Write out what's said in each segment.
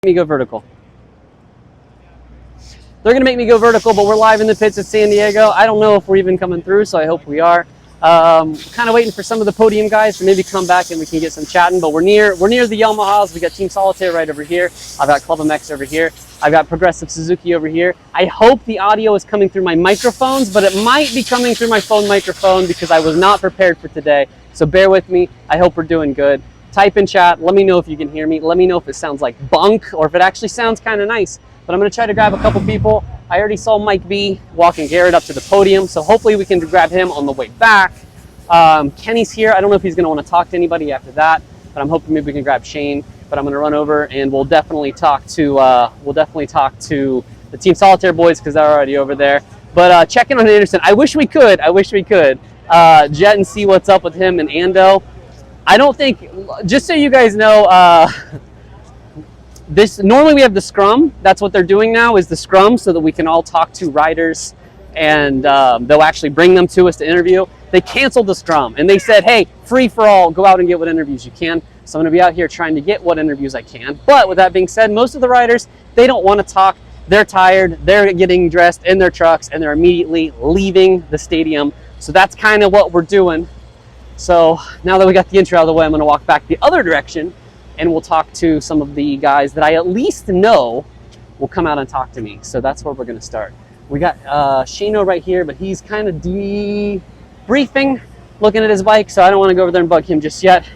Me go vertical. They're going to make me go vertical, but we're live in the pits at San Diego. I don't know if we're even coming through, so I hope we are. Kind of waiting for some of the podium guys to maybe come back and we can get some chatting, but we're near the Yamahas. We got Team Solitaire right over here. I've got Club MX over here. I've got Progressive Suzuki over here. I hope the audio is coming through my microphones, but it might be coming through my phone microphone because I was not prepared for today. So bear with me. I hope we're doing good. Type in chat. Let me know if you can hear me. Let me know if it sounds like bunk or if it actually sounds kind of nice. But I'm going to try to grab a couple people. I already saw Mike B walking Garrett up to the podium, so hopefully we can grab him on the way back. Kenny's here. I don't know if he's going to want to talk to anybody after that, but I'm hoping maybe we can grab Shane. But I'm going to run over and we'll definitely talk to the Team Solitaire boys because they're already over there. But check in on Anderson. I wish we could. Jet and see what's up with him and Ando. I don't think, just so you guys know, normally we have the scrum. That's what they're doing now, is the scrum, so that we can all talk to riders and they'll actually bring them to us to interview. They canceled the scrum and they said, hey, free for all, go out and get what interviews you can. So I'm going to be out here trying to get what interviews I can. But with that being said, most of the riders, they don't want to talk. They're tired. They're getting dressed in their trucks and they're immediately leaving the stadium. So that's kind of what we're doing. So now that we got the intro out of the way, I'm going to walk back the other direction and we'll talk to some of the guys that I at least know will come out and talk to me. So that's where we're going to start. We got Shino right here, but he's kind of debriefing, looking at his bike, so I don't want to go over there and bug him just yet.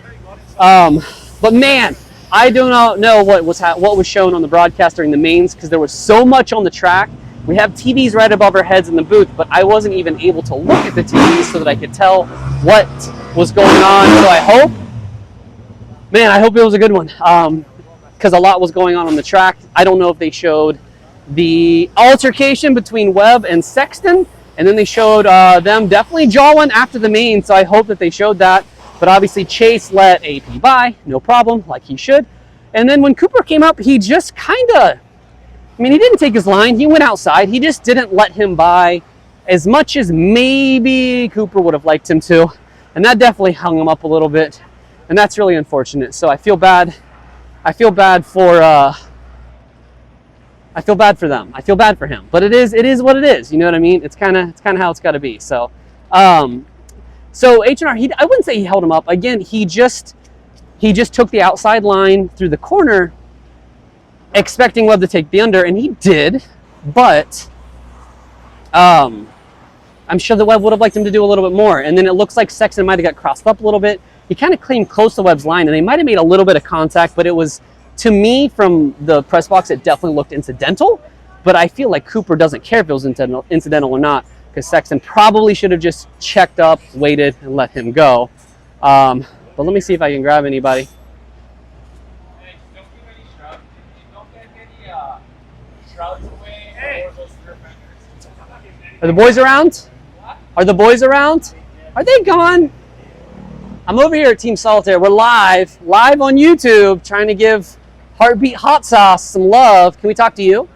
But man, I do not know what was shown on the broadcast during the mains because there was so much on the track. We have TVs right above our heads in the booth, but I wasn't even able to look at the TVs so that I could tell what was going on. So I hope it was a good one because a lot was going on the track. I don't know if they showed the altercation between Webb and Sexton, and then they showed them definitely jawing after the main, so I hope that they showed that. But obviously Chase let AP by, no problem, like he should. And then when Cooper came up, he just kind of, he didn't take his line. He went outside. He just didn't let him by as much as maybe Cooper would have liked him to. And that definitely hung him up a little bit. And that's really unfortunate. So I feel bad. I feel bad for them. I feel bad for him. But it is what it is. You know what I mean? It's kind of how it's got to be. So so H&R, I wouldn't say he held him up. Again, he just took the outside line through the corner, expecting Webb to take the under, and he did, but I'm sure the Webb would have liked him to do a little bit more. And then it looks like Sexton might have got crossed up a little bit. He kind of came close to Webb's line, and they might have made a little bit of contact, but it was, to me, from the press box, it definitely looked incidental. But I feel like Cooper doesn't care if it was incidental or not, because Sexton probably should have just checked up, waited, and let him go. But let me see if I can grab anybody. Are the boys around? Are the boys around? Are they gone? I'm over here at Team Solitaire. We're live on YouTube, trying to give Heartbeat Hot Sauce some love. Can we talk to you?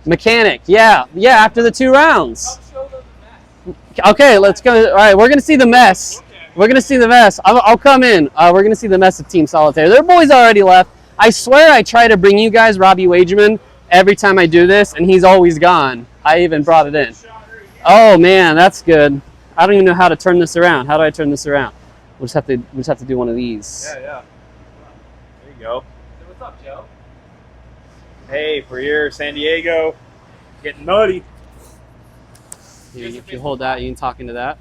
Mechanic, yeah, after the 2 rounds. Okay, let's go. All right, we're going to see the mess. We're going to see the mess. I'll come in. We're going to see the mess of Team Solitaire. Their boys already left. I swear I try to bring you guys Robbie Wageman every time I do this, and he's always gone. I even brought it in. Oh, man, that's good. I don't even know how to turn this around. How do I turn this around? We'll just have to do one of these. Yeah. There you go. Hey, what's up, Joe? Hey, we're here, San Diego. Getting muddy. If you hold that, you can talk into that.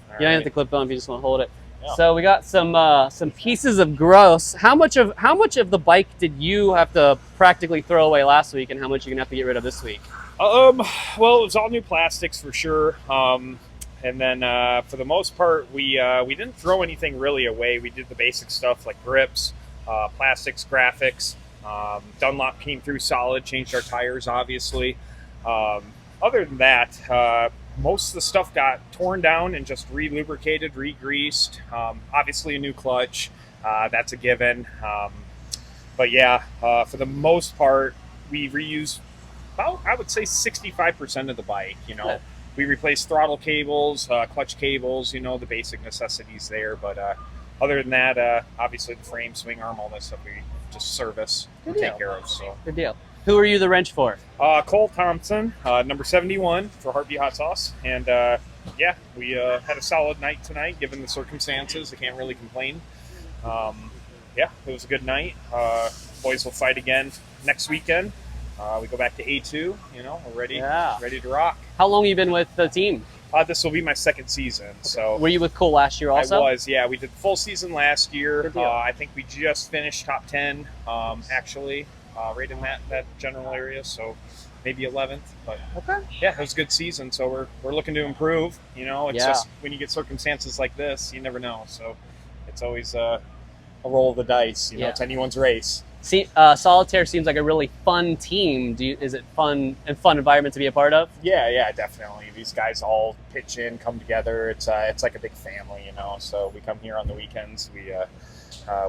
All You don't right. have to clip on if you just want to hold it. Yeah. So we got some pieces of gross. How much of the bike did you have to practically throw away last week, and how much are you gonna have to get rid of this week? Well, it was all new plastics for sure. And then for the most part, we didn't throw anything really away. We did the basic stuff like grips, plastics, graphics. Dunlop came through solid, changed our tires, obviously. Other than that, most of the stuff got torn down and just re-lubricated, re-greased. Obviously a new clutch, that's a given. But yeah, for the most part, we reused about, I would say, 65% of the bike, you know. Yeah. We replaced throttle cables, clutch cables, you know, the basic necessities there. But other than that, obviously the frame, swing arm, all that stuff we just service and take care of. So Good deal. Who are you the wrench for? Cole Thompson, number 71 for Heartbeat Hot Sauce, and yeah, we had a solid night tonight given the circumstances. I can't really complain. Yeah, it was a good night. Boys will fight again next weekend. We go back to A2. You know, we're ready to rock. How long have you been with the team? This will be my second season. So Were you with Cole last year also? I was, yeah. We did the full season last year. Good deal. I think we just finished top 10, actually, right in that general area. So maybe 11th. But Okay. yeah, it was a good season. So we're looking to improve. You know, it's Yeah. just when you get circumstances like this, you never know. So it's always a roll of the dice. You know, it's anyone's race. See, Solitaire seems like a really fun team. Is it fun environment to be a part of? Yeah, definitely. These guys all pitch in, come together. It's like a big family, you know. So we come here on the weekends.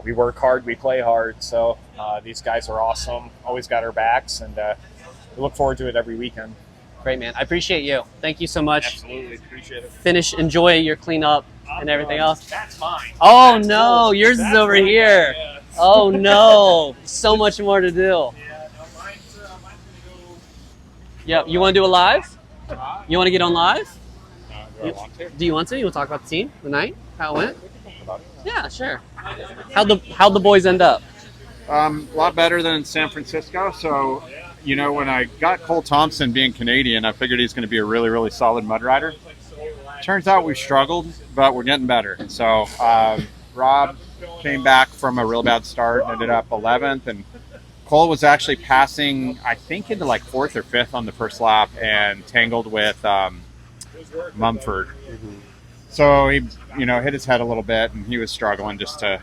We work hard, we play hard. So these guys are awesome. Always got our backs, and we look forward to it every weekend. Great, man. I appreciate you. Thank you so much. Absolutely, appreciate it. Enjoy your cleanup and everything else. That's mine. Oh That's no, cool. yours That's is over mine. here. Yeah. Oh no, so much more to do. Yeah, no, mine's gonna go. Yep, you want to do a live? You want to get on live? Do I want to? Do you want to? You want to talk about the team, the night, how it went? We can talk about it. Yeah, sure. How'd the boys end up? A lot better than San Francisco. So, you know, when I got Cole Thompson being Canadian, I figured he's going to be a really, really solid mud rider. Turns out we struggled, but we're getting better. So, Rob came back from a real bad start and ended up 11th. And Cole was actually passing, I think, into like 4th or 5th on the first lap and tangled with Mumford. So he, you know, hit his head a little bit, and he was struggling just to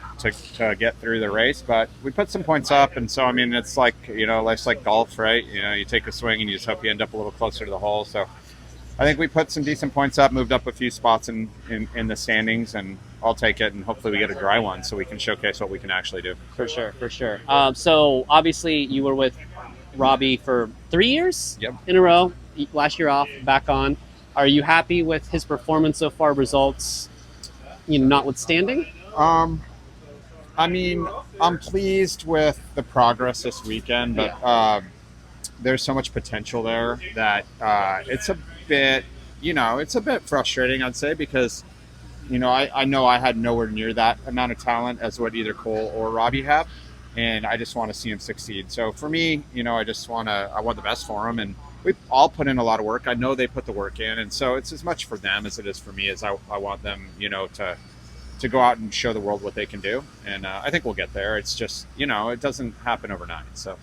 get through the race. But we put some points up, and so, I mean, it's like, you know, life's like golf, right? You know, you take a swing and you just hope you end up a little closer to the hole. So I think we put some decent points up, moved up a few spots in the standings, and I'll take it, and hopefully we get a dry one so we can showcase what we can actually do. For sure. So obviously you were with Robbie for 3 years in a row. Last year off, back on. Are you happy with his performance so far? Results, you know, notwithstanding. I mean, I'm pleased with the progress this weekend, but there's so much potential there that it's a bit, you know, it's a bit frustrating, I'd say, because, you know I had nowhere near that amount of talent as what either Cole or Robbie have, and I just want to see him succeed. So for me, you know, I want the best for him, and we all put in a lot of work. I know they put the work in, and so it's as much for them as it is for me, as I want them, you know, to go out and show the world what they can do. And I think we'll get there. It's just, you know, it doesn't happen overnight. So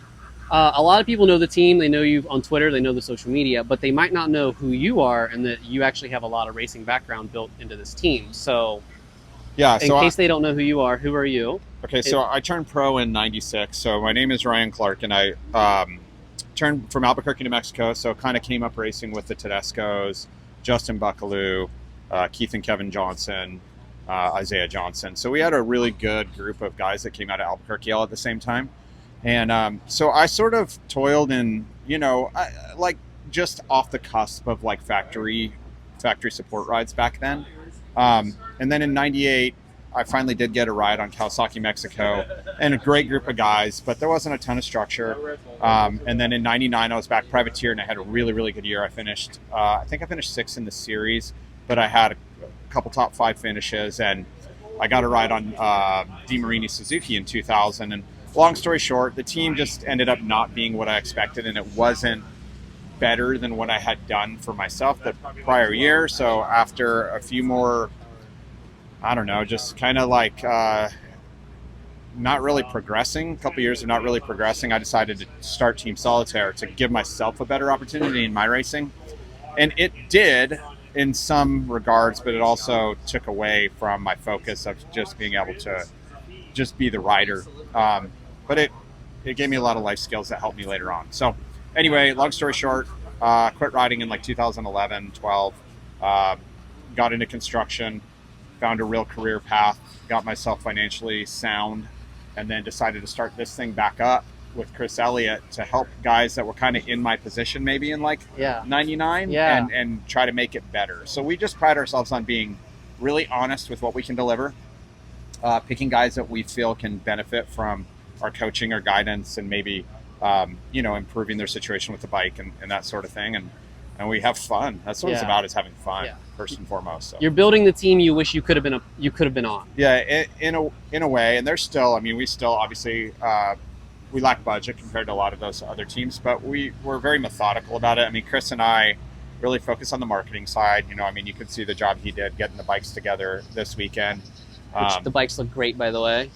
A lot of people know the team. They know you on Twitter. They know the social media, but they might not know who you are and that you actually have a lot of racing background built into this team. So yeah, in case they don't know who you are, who are you? Okay, so I turned pro in '96. So my name is Ryan Clark, and I turned from Albuquerque, New Mexico. So kind of came up racing with the Tedescos, Justin Buckaloo, Keith and Kevin Johnson, Isaiah Johnson. So we had a really good group of guys that came out of Albuquerque all at the same time. And so I sort of toiled in, you know, like just off the cusp of like factory support rides back then. And then in '98, I finally did get a ride on Kawasaki Mexico, and a great group of guys, but there wasn't a ton of structure. And then in '99, I was back privateer, and I had a really, really good year. I finished 6th in the series, but I had a couple top 5 finishes, and I got a ride on DeMarini Suzuki in 2000. And long story short, the team just ended up not being what I expected, and it wasn't better than what I had done for myself the prior year. So after a few more, I don't know, just kind of like not really progressing, a couple years of not really progressing, I decided to start Team Solitaire to give myself a better opportunity in my racing. And it did in some regards, but it also took away from my focus of just being able to just be the rider. But it gave me a lot of life skills that helped me later on. So anyway, long story short, quit riding in like 2011, 12, got into construction, found a real career path, got myself financially sound, and then decided to start this thing back up with Chris Elliott to help guys that were kind of in my position maybe in like 99 and try to make it better. So we just pride ourselves on being really honest with what we can deliver. picking guys that we feel can benefit from our coaching or guidance, and maybe improving their situation with the bike and that sort of thing. And we have fun. That's what it's about, is having fun, first and foremost. So. You're building the team you wish you could have been on. Yeah, in a way. And there's still, we still obviously we lack budget compared to a lot of those other teams, but we're very methodical about it. Chris and I really focus on the marketing side. You could see the job he did getting the bikes together this weekend. Which the bikes look great, by the way.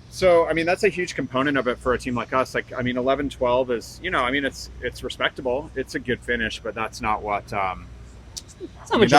So, that's a huge component of it for a team like us. 11, 12 is, it's respectable. It's a good finish, but that's not what, it's not much.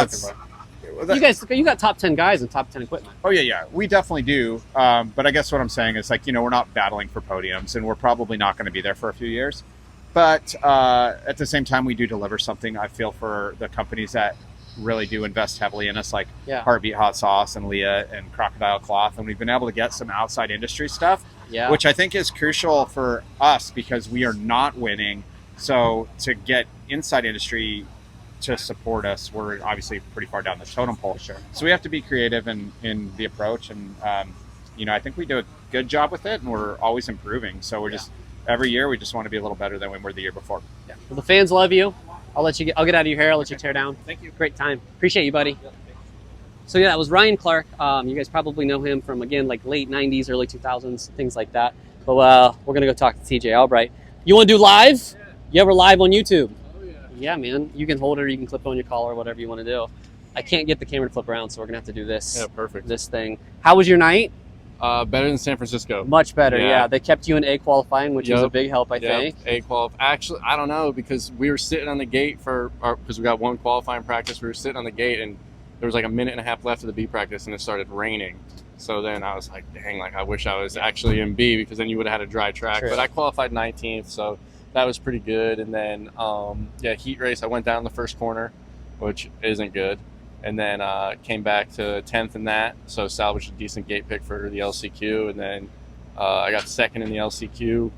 You got top 10 guys and top 10 equipment. Oh, yeah. We definitely do. But I guess what I'm saying is, we're not battling for podiums, and we're probably not going to be there for a few years. But at the same time, we do deliver something, I feel, for the companies that really do invest heavily in us, like Heartbeat Hot Sauce and Leah and Crocodile Cloth. And we've been able to get some outside industry stuff, which I think is crucial for us because we are not winning. So to get inside industry to support us, we're obviously pretty far down the totem pole. Sure. So we have to be creative in the approach. And, I think we do a good job with it, and we're always improving. So we're just, every year, we just want to be a little better than we were the year before. Yeah. Well, the fans love you. I'll get out of your hair. I'll let you tear down. Thank you. Great time. Appreciate you, buddy. So that was Ryan Clark. You guys probably know him from, again, like late 90s, early 2000s, things like that. But we're going to go talk to TJ Albright. You want to do live? Yeah. You ever live on YouTube? Oh, yeah. Yeah, man. You can hold it or you can clip it on your collar, whatever you want to do. I can't get the camera to flip around, so we're going to have to do this. Yeah, perfect. This thing. How was your night? Better than San Francisco. Much better, yeah. They kept you in A qualifying, which was a big help, I think. A qualif. Actually, I don't know, because we were sitting on the gate because we got one qualifying practice. We were sitting on the gate, and there was like a minute and a half left of the B practice, and it started raining. So then I was like, dang, I wish I was actually in B, because then you would have had a dry track. True. But I qualified 19th, so that was pretty good. And then, heat race, I went down the first corner, which isn't good. And then came back to 10th in that, so salvaged a decent gate pick for the LCQ. And then I got second in the LCQ.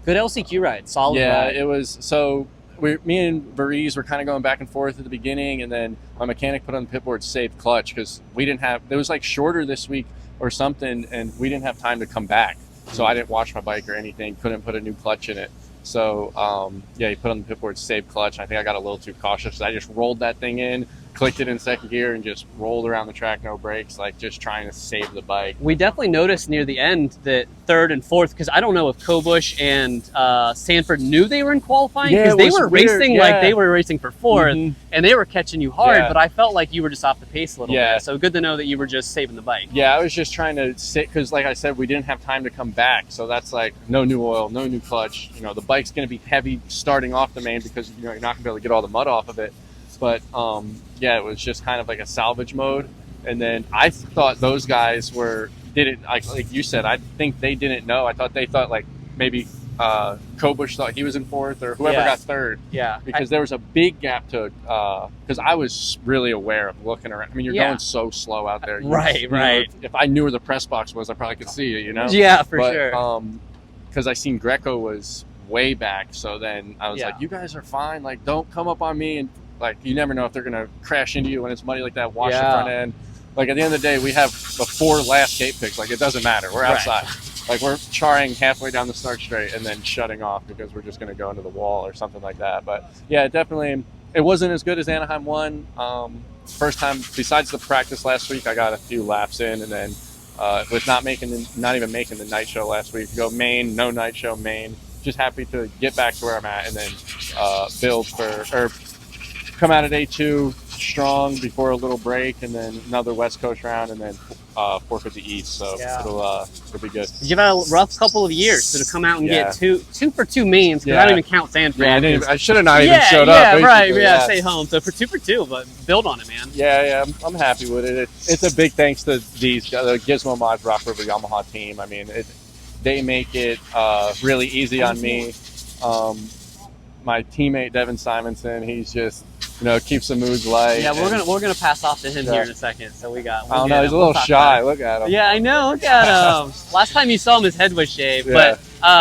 Good LCQ ride, solid ride. Yeah, it was. So me and Varese were kind of going back and forth at the beginning, and then my mechanic put on the pit board saved clutch because we didn't have. It was like shorter this week or something, and we didn't have time to come back. So I didn't wash my bike or anything. Couldn't put a new clutch in it. So he put on the pit board saved clutch. I think I got a little too cautious. I just rolled that thing in, clicked it in second gear, and just rolled around the track, no brakes, just trying to save the bike. We definitely noticed near the end that third and fourth, because I don't know if Kobush and Sanford knew they were in qualifying, because they were racing like they were racing for fourth, and they were catching you hard, but I felt like you were just off the pace a little bit. So good to know that you were just saving the bike. Yeah, I was just trying to sit, because like I said, we didn't have time to come back. So that's like no new oil, no new clutch. The bike's going to be heavy starting off the main because you're not going to be able to get all the mud off of it. But it was just kind of like a salvage mode. And then I thought those guys didn't, like you said, I think they didn't know. I thought they thought like maybe Kobush thought he was in fourth, or whoever got third. Yeah. Because there was a big gap to, because I was really aware of looking around. I mean, you're going so slow out there. Right. If I knew where the press box was, I probably could see you, Yeah, for sure. Because I seen Greco was way back. So then I was like, you guys are fine. Like, don't come up on me. And you never know if they're going to crash into you when it's muddy like that, wash the front end. Like, at the end of the day, we have the 4 last gate picks. Like, it doesn't matter. We're outside. Like, we're charring halfway down the start straight and then shutting off because we're just going to go into the wall or something like that. But, yeah, it wasn't as good as Anaheim 1. First time, besides the practice last week, I got a few laps in. And then with not even making the night show last week, go main, no night show, main. Just happy to get back to where I'm at and then come out at A2 strong before a little break, and then another West Coast round, and then forfeit the East. So it'll be good. You've had a rough couple of years, so to come out and get two for 2 mains, because I don't even count Sanford. Yeah, I should have not even showed up. Yeah, stay home. So for 2 for 2, but build on it, man. Yeah, I'm happy with it. It's a big thanks to the Gizmo Mods Rock River Yamaha team. I mean, they make it really easy on me. My teammate Devin Simonson, he's just keeps the moods light. Yeah, we're gonna pass off to him here in a second. So I don't know, he's a little shy. Look at him. Yeah, I know. Look at him. Last time you saw him, his head was shaved. But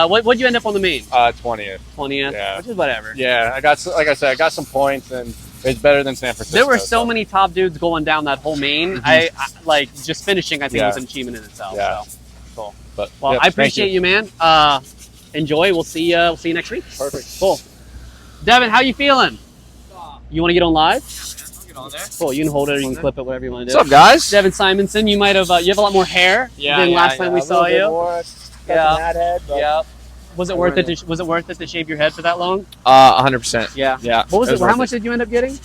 what'd you end up on the main? 20th. 20th. Yeah. Which is whatever. Yeah, like I said, I got some points, and It's better than San Francisco. There were so many top dudes going down that whole main. I like just finishing. I think was an achievement in itself. Yeah. So cool. But Well, yep, I appreciate you, man. Enjoy. We'll see you next week. Perfect. Cool. Devin, how you feeling? You want to get on live? On there. Cool. You can hold it or you can clip it, whatever you want to do. What's up, guys? Devin Simonson, you might have you have a lot more hair than last time we saw you. Yeah. Was it worth it? Was it worth it to shave your head for that long? 100%. Yeah. Yeah. What was it? How worth much did you end up getting?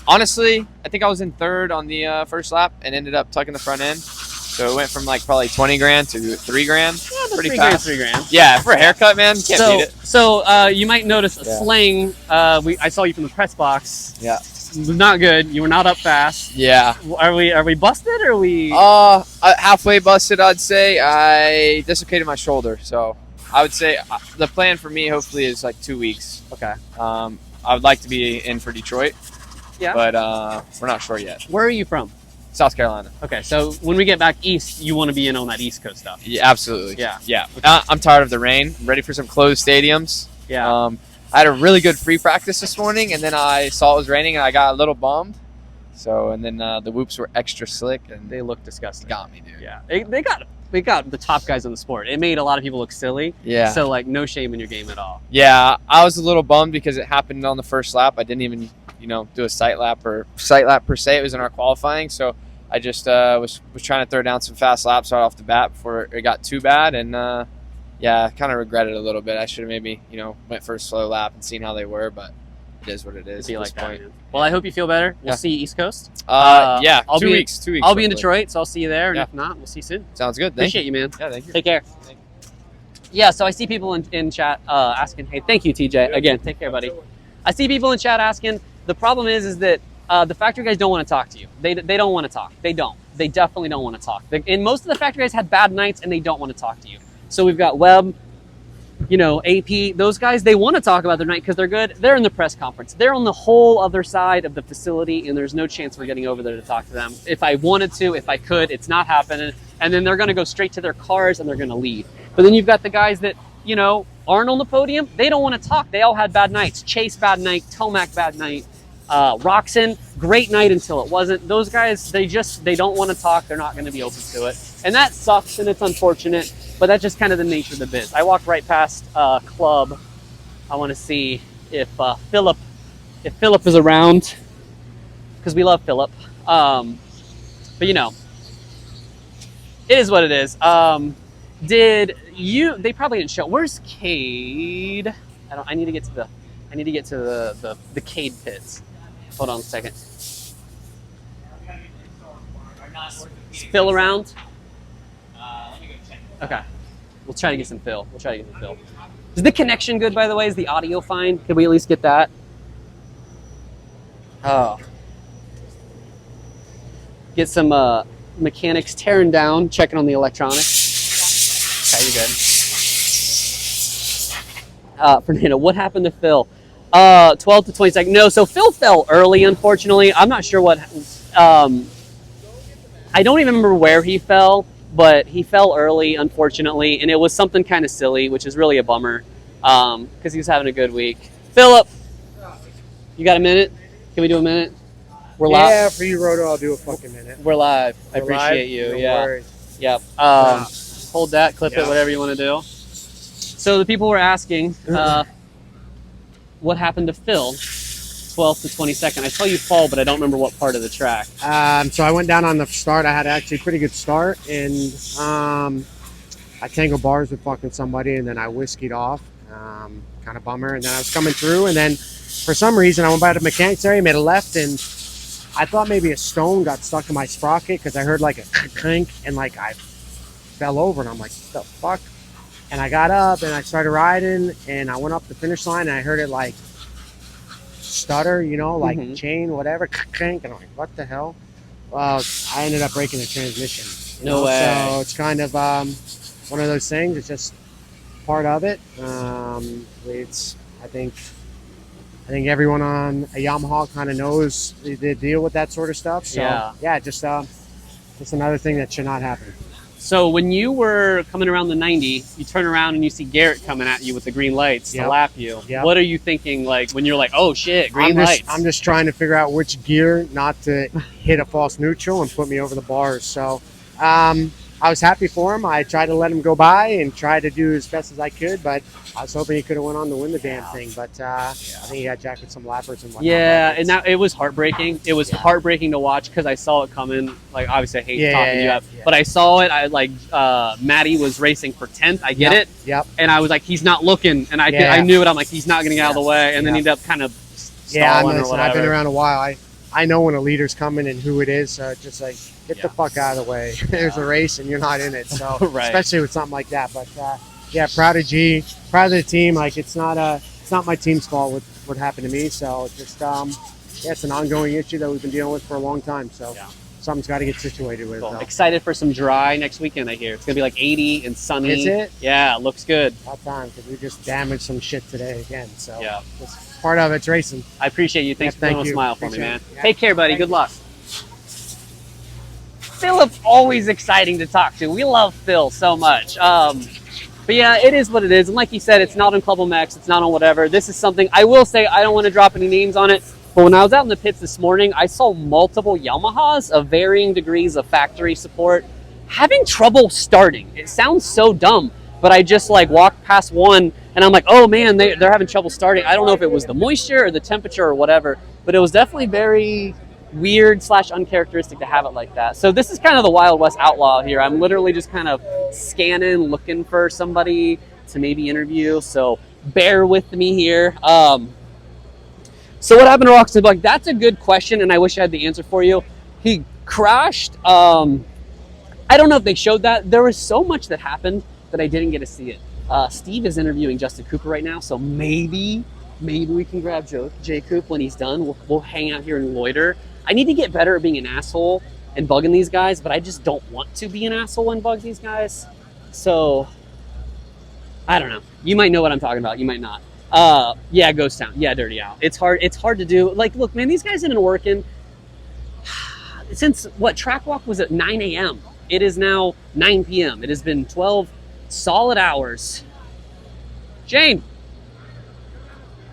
Honestly, I think I was in third on the first lap and ended up tucking the front end. So it went from like probably 20 grand to 3 grand. Yeah, pretty $3 fast. grand. Yeah, for a haircut, man, can't beat it. So you might notice a sling. I saw you from the press box. Yeah. It was not good. You were not up fast. Yeah. Are we busted or are we? Halfway busted, I'd say. I dislocated my shoulder, so I would say the plan for me hopefully is like 2 weeks. Okay. I would like to be in for Detroit. Yeah. But we're not sure yet. Where are you from? South Carolina. Okay, so when we get back east, you want to be in on that East Coast stuff. Yeah, absolutely. Yeah. Yeah. I'm tired of the rain. I'm ready for some closed stadiums. Yeah. I had a really good free practice this morning, and then I saw it was raining, and I got a little bummed. So, and then the whoops were extra slick, and They look disgusting. got me, dude. Yeah. They got the top guys in the sport. It made a lot of people look silly. Yeah. So like no shame in your game at all. Yeah, I was a little bummed because it happened on the first lap. I didn't even, do a sight lap per se. It was in our qualifying, so I just was trying to throw down some fast laps right off the bat before it got too bad, and I kind of regret it a little bit. I should have maybe went for a slow lap and seen how they were, but it is what it is. Be at like this that, point. man. Well, I hope you feel better. We'll Yeah. see you East Coast. Yeah, I'll 2 be- weeks. 2 weeks. I'll be in hopefully. Detroit, so I'll see you there. And Yeah. if not, we'll see you soon. Sounds good. Appreciate you, man. Yeah, thank you. Take care. Yeah, so I see people in chat asking, hey, thank you, TJ. Again, take care, buddy. I see people in chat asking, the problem is that the factory guys don't want to talk to you. They don't want to talk. They don't. They definitely don't want to talk. And most of the factory guys had bad nights, and they don't want to talk to you. So we've got Webb, AP, those guys, they want to talk about their night because they're good. They're in the press conference. They're on the whole other side of the facility, and there's no chance we're getting over there to talk to them. If I wanted to, if I could, it's not happening. And then they're going to go straight to their cars, and they're going to leave. But then you've got the guys that, aren't on the podium. They don't want to talk. They all had bad nights. Chase, bad night. Tomac, bad night. Roxon, great night until it wasn't. Those guys, they don't want to talk. They're not going to be open to it. And that sucks, and it's unfortunate. But that's just kind of the nature of the biz. I walked right past Club. I want to see if Philip is around, because we love Philip. But it is what it is. They probably didn't show. Where's Cade? I need to get to the Cade pits. Hold on a second. Is Phil around? Okay. We'll try to get some Phil. Is the connection good, by the way? Is the audio fine? Can we at least get that? Oh. Get some mechanics tearing down, checking on the electronics. Okay, you're good. Fernando, what happened to Phil? 12 to 20 seconds. No, so Phil fell early, unfortunately. I'm not sure what... I don't even remember where he fell, but he fell early, unfortunately, and it was something kind of silly, which is really a bummer, because he was having a good week. Philip, you got a minute? Can we do a minute? We're live. Yeah, for you, Roto, I'll do a fucking minute. We're live. I We're appreciate live? you. No Yeah. worries. Yep. Hold that, clip it, whatever you want to do. So the people were asking, what happened to Phil? 12th to 22nd. I saw you fall, but I don't remember what part of the track. So I went down on the start. I had actually a pretty good start, and I tangled bars with fucking somebody, and then I whiskeyed off. Kind of bummer. And then I was coming through, and then for some reason I went by the mechanics area, made a left, and I thought maybe a stone got stuck in my sprocket because I heard like a clink, and like I fell over, and I'm like, what the fuck? And I got up, and I started riding, and I went up the finish line, and I heard it like stutter, like chain, whatever, clink, and I'm like, what the hell? Well, I ended up breaking the transmission. No way. So it's kind of one of those things. It's just part of it. I think everyone on a Yamaha kind of knows they deal with that sort of stuff. So Yeah. just another thing that should not happen. So when you were coming around the 90, you turn around and you see Garrett coming at you with the green lights to lap you. Yep. What are you thinking, like, when you're like, oh, shit, green lights? I'm just trying to figure out which gear not to hit a false neutral and put me over the bars. So I was happy for him. I tried to let him go by and try to do as best as I could, but I was hoping he could have went on to win the damn thing. But I think he got jacked with some lappers and whatnot. Yeah, and it was heartbreaking. It was heartbreaking to watch because I saw it coming. Like, obviously, I hate talking you up, but I saw it. I Maddie was racing for 10th. I get it. Yep. And I was like, he's not looking, and I knew it. I'm like, he's not going to get out of the way, and then he ended up kind of stalling or whatever. I've been around a while. I know when a leader's coming and who it is, so just like get the fuck out of the way. There's a race and you're not in it, so especially with something like that. But proud of G, proud of the team. Like it's not my team's fault with what happened to me. So just it's an ongoing issue that we've been dealing with for a long time. So something's got to get situated with. Cool. Excited for some dry next weekend. I hear it's gonna be like 80 and sunny. Is it? Yeah, it looks good. About time because we just damaged some shit today again. So just part of it's racing. I appreciate you. Thanks for doing a smile for me, man. Yeah. Take care, buddy. Good luck. Philip's always exciting to talk to. We love Phil so much. But yeah, it is what it is. And like you said, it's not on Club MX. It's not on whatever. This is something, I will say, I don't want to drop any names on it. But when I was out in the pits this morning, I saw multiple Yamahas of varying degrees of factory support having trouble starting. It sounds so dumb, but I just like walked past one and I'm like, oh man, they're having trouble starting. I don't know if it was the moisture or the temperature or whatever, but it was definitely very weird / uncharacteristic to have it like that. So this is kind of the Wild West outlaw here. I'm literally just kind of scanning, looking for somebody to maybe interview. So bear with me here. So what happened to Roxton Buck? That's a good question, and I wish I had the answer for you. He crashed. I don't know if they showed that. There was so much that happened that I didn't get to see it. Steve is interviewing Justin Cooper right now, so maybe we can grab Jay Coop when he's done. We'll hang out here and loiter. I need to get better at being an asshole and bugging these guys, but I just don't want to be an asshole and bug these guys. So, I don't know. You might know what I'm talking about. You might not. Yeah, Ghost Town. Yeah, Dirty Al. It's hard to do. Like, look, man, these guys have been working since, track walk was at 9 a.m. It is now 9 p.m. It has been 12 solid hours. Shane.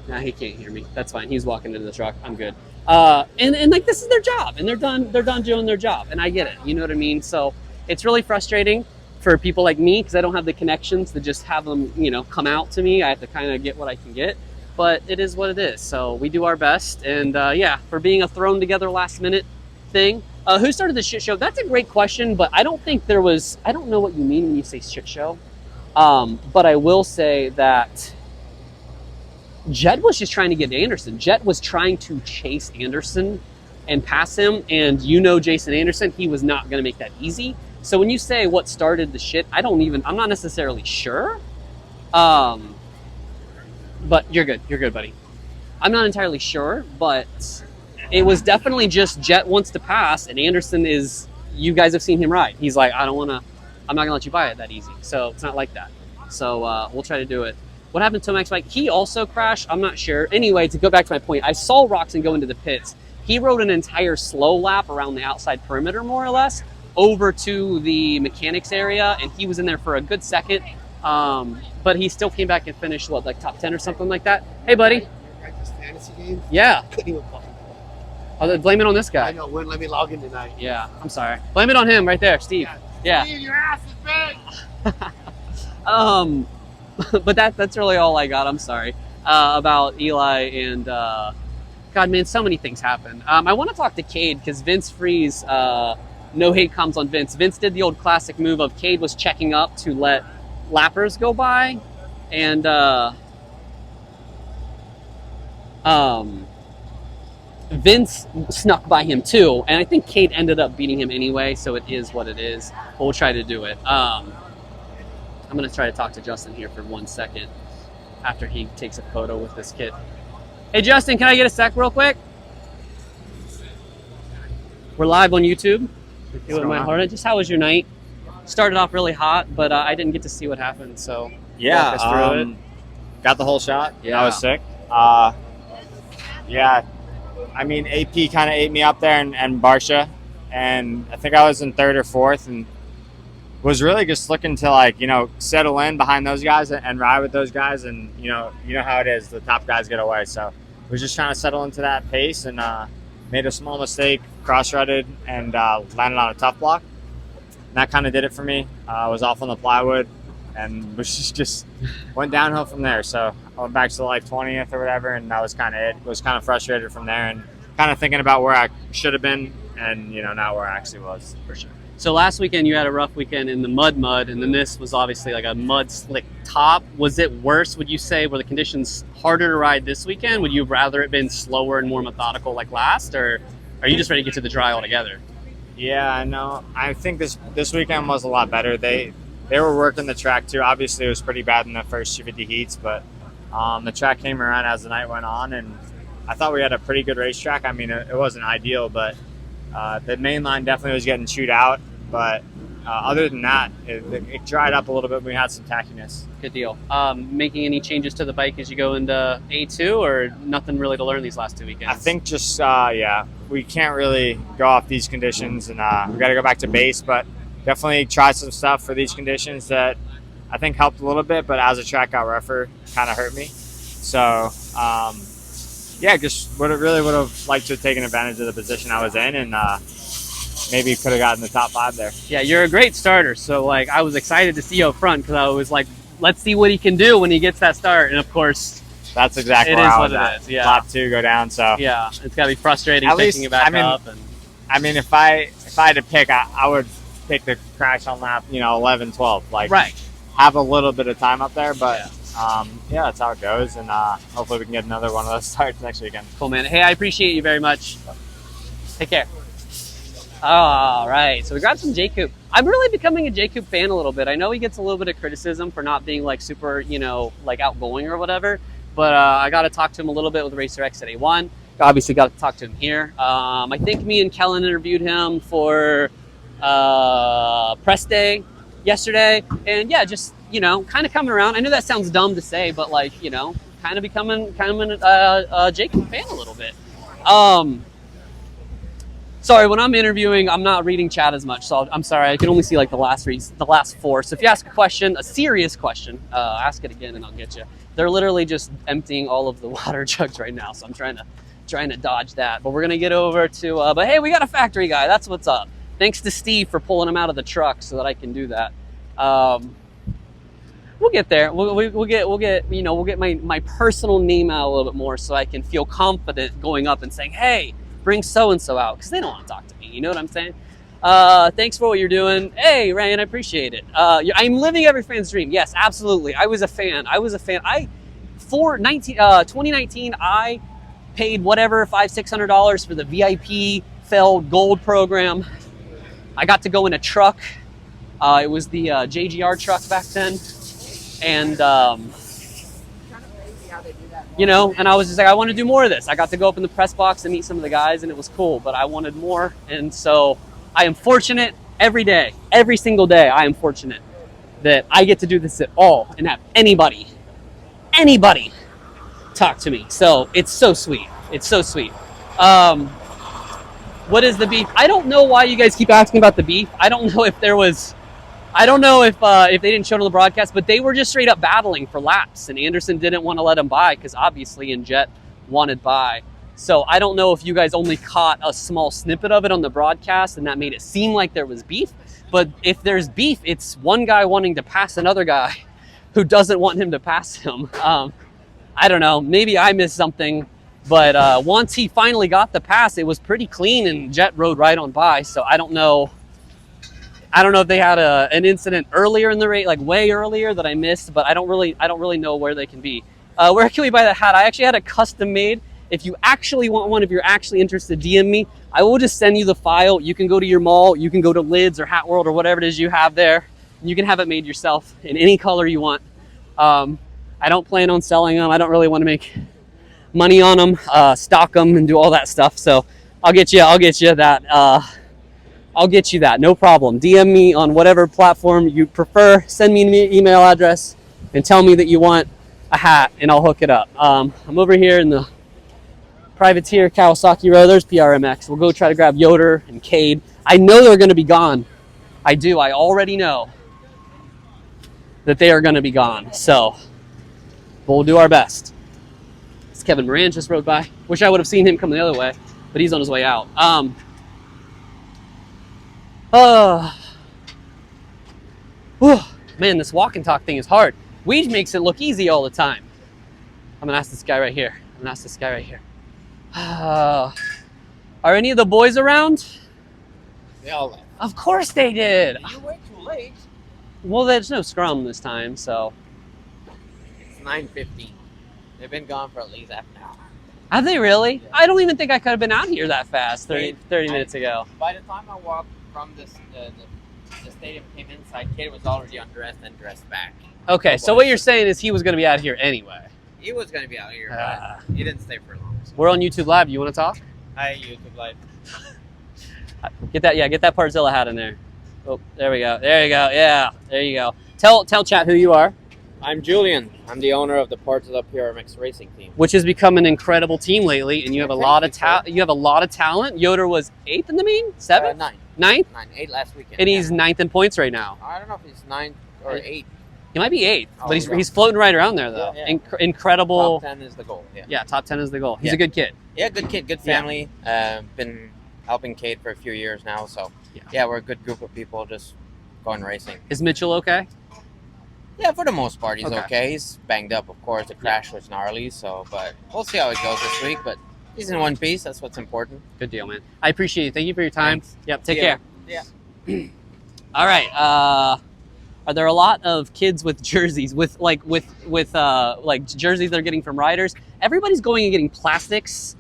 Nah, he can't hear me. That's fine. He's walking into the truck. I'm good. And like, this is their job, and they're done doing their job, and I get it. You know what I mean? So it's really frustrating for people like me because I don't have the connections to just have them, come out to me. I have to kind of get what I can get, but it is what it is. So we do our best, and for being a thrown together last minute thing. Who started the shit show? That's a great question, but I don't think there was. I don't know what you mean when you say shit show, but I will say that Jed was just trying to get to Anderson. Jed was trying to chase Anderson and pass him, and Jason Anderson, he was not going to make that easy. So when you say what started the shit, I'm not necessarily sure. But you're good, buddy. I'm not entirely sure, but it was definitely just Jet wants to pass, and Anderson you guys have seen him ride. He's like, I'm not going to let you buy it that easy. So it's not like that. So we'll try to do it. What happened to Max Bike? He also crashed. I'm not sure. Anyway, to go back to my point, I saw Roxon go into the pits. He rode an entire slow lap around the outside perimeter, more or less, over to the mechanics area, and he was in there for a good second. But he still came back and finished, top 10 or something like that. Hey, buddy. Practice fantasy game? Yeah. Couldn't even fucking Oh, blame it on this guy. I know, wouldn't let me log in tonight. Yeah, I'm sorry. Blame it on him right there, Steve. Yeah. Steve, your ass is big! But that's really all I got. I'm sorry about Eli and God, man, so many things happen. I want to talk to Cade because Vince Freeze, no hate comes on Vince. Vince did the old classic move of Cade was checking up to let lappers go by, and Vince snuck by him too, and I think Cade ended up beating him anyway, so it is what it is. But we'll try to do it. I'm going to try to talk to Justin here for 1 second after he takes a photo with this kid. Hey, Justin, can I get a sec real quick? We're live on YouTube. With my heart. Just how was your night? Started off really hot, but I didn't get to see what happened, so walk us through it. Got the whole shot. Yeah. I was sick. I mean, AP kind of ate me up there and Barsha, and I think I was in third or fourth, and was really just looking to, like, settle in behind those guys and ride with those guys. And, you know how it is. The top guys get away. So was just trying to settle into that pace and made a small mistake, cross-rutted, and landed on a tough block. And that kind of did it for me. I was off on the plywood and was just went downhill from there. So I went back to like 20th or whatever, and that was kind of it. Was kind of frustrated from there and kind of thinking about where I should have been and, not where I actually was, for sure. So last weekend you had a rough weekend in the mud, and then this was obviously like a mud slick top. Was it worse, would you say? Were the conditions harder to ride this weekend? Would you have rather it been slower and more methodical like last, or are you just ready to get to the dry altogether? Yeah, I know. I think this weekend was a lot better. They were working the track too. Obviously it was pretty bad in the first 250 heats, but the track came around as the night went on, and I thought we had a pretty good racetrack. I mean, it wasn't ideal, but the main line definitely was getting chewed out. But other than that, it dried up a little bit. We had some tackiness. Good deal. Making any changes to the bike as you go into A2, or nothing really to learn these last 2 weekends? I think just, we can't really go off these conditions, and we got to go back to base. But definitely try some stuff for these conditions that I think helped a little bit. But as the track got rougher, kind of hurt me. So, just would have liked to have taken advantage of the position I was in, and maybe could have gotten the top 5 there. Yeah, you're a great starter. So, like, I was excited to see you up front because I was like, let's see what he can do when he gets that start. And, of course, that's exactly where I was at. It is, yeah. Top 2 go down, so. Yeah, it's got to be frustrating picking it back up. And I mean, if I had to pick, I would pick the crash on lap, 11, 12. Like, right. Have a little bit of time up there, but that's how it goes. And hopefully we can get another one of those starts next weekend. Cool, man. Hey, I appreciate you very much. Take care. All right, so we grabbed some J-Coop. I'm really becoming a J-Coop fan a little bit. I know he gets a little bit of criticism for not being like super, like outgoing or whatever, but I got to talk to him a little bit with Racer X at A1. Obviously got to talk to him here. I think me and Kellen interviewed him for press day yesterday, and yeah, just, kind of coming around. I know that sounds dumb to say, but like, kind of becoming a J-Coop fan a little bit. Sorry, when I'm interviewing, I'm not reading chat as much, so I'm sorry. I can only see like the last 4. So if you ask a question, a serious question, ask it again and I'll get you. They're literally just emptying all of the water jugs right now, so I'm trying to dodge that. But we're gonna get over to. But hey, we got a factory guy. That's what's up. Thanks to Steve for pulling him out of the truck so that I can do that. We'll get there. We'll get my personal name out a little bit more so I can feel confident going up and saying, hey, bring so-and-so out, because they don't want to talk to me. You know what I'm saying? Thanks for what you're doing. Hey, Ryan, I appreciate it. I'm living every fan's dream. Yes, absolutely. I was a fan. 2019, I paid whatever, $500-600 for the VIP Feld Gold program. I got to go in a truck. It was the JGR truck back then. And, and I was just like, I want to do more of this. I got to go up in the press box and meet some of the guys, and it was cool, but I wanted more. And so I am fortunate every day, every single day, I am fortunate that I get to do this at all and have anybody talk to me. So it's so sweet. It's so sweet. What is the beef? I don't know why you guys keep asking about the beef. I don't know if they didn't show it on the broadcast, but they were just straight up battling for laps, and Anderson didn't want to let him by because obviously Jet wanted by. So I don't know if you guys only caught a small snippet of it on the broadcast and that made it seem like there was beef, but if there's beef, it's one guy wanting to pass another guy who doesn't want him to pass him. I don't know, maybe I missed something, but once he finally got the pass, it was pretty clean and Jet rode right on by. So I don't know if they had an incident earlier in the race, like way earlier that I missed, but I don't really know where they can be. Where can we buy that hat? I actually had a custom made. If you actually want one, if you're actually interested, DM me. I will just send you the file. You can go to your mall, you can go to Lids or Hat World or whatever it is you have there. You can have it made yourself in any color you want. I don't plan on selling them. I don't really want to make money on them, stock them and do all that stuff. So I'll get you that. I'll get you that, no problem. DM me on whatever platform you prefer. Send me an email address and tell me that you want a hat and I'll hook it up. I'm over here in the Privateer Kawasaki row. There's PRMX. We'll go try to grab Yoder and Cade. I know they're going to be gone. I do. I already know that they are going to be gone. So we'll do our best. It's Kevin Moran just rode by. Wish I would have seen him come the other way, but he's on his way out. Man, this walk and talk thing is hard. Weege makes it look easy all the time. I'm going to ask this guy right here. Are any of the boys around? They all left. Of course they did. You were too late. Well, there's no scrum this time, so. It's 9:15. They've been gone for at least half an hour. Have they really? Yeah. I don't even think I could have been out here that fast 30 minutes ago. By the time I walked from the stadium, came inside, Kid was already undressed and dressed back. Okay, so what you're saying is he was going to be out here anyway. He was going to be out here, but he didn't stay for long. So. We're on YouTube Live. You want to talk? Hi, YouTube Live. Get that Partzilla hat in there. Oh, there we go. Yeah, there you go. Tell chat who you are. I'm Julian. I'm the owner of the Partzilla MX racing team, which has become an incredible team lately, and you have a lot of talent. Yoder was 8th in the main, 7th, 9th, 9th, 8 last weekend, and he's 9th in points right now. I don't know if he's 9th or 8th. He might be 8th, but he's floating right around there though. Yeah. Incredible. Top 10 is the goal. Yeah, top 10 is the goal. He's a good kid. Yeah, good kid, good family. Been helping Cade for a few years now, so yeah, we're a good group of people just going racing. Is Mitchell okay? Yeah, for the most part, he's okay. He's banged up, of course. The crash was gnarly, but we'll see how it goes this week. But he's in one piece. That's what's important. Good deal, man. I appreciate it. Thank you for your time. Thanks. Yep, take care. Yeah. All right. Are there a lot of kids with jerseys with jerseys they're getting from riders? Everybody's going and getting plastics.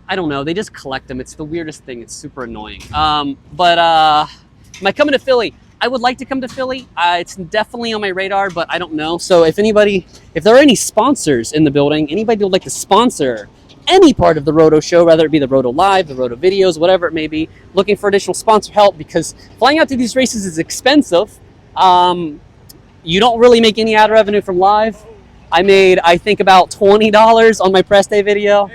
I don't know. They just collect them. It's the weirdest thing. It's super annoying. But am I coming to Philly? I would like to come to Philly. It's definitely on my radar, but I don't know. So if there are any sponsors in the building, anybody who would like to sponsor any part of the Roto show, whether it be the Roto Live, the Roto videos, whatever it may be, looking for additional sponsor help, because flying out to these races is expensive. You don't really make any ad revenue from live. I made, I think, about $20 on my press day video.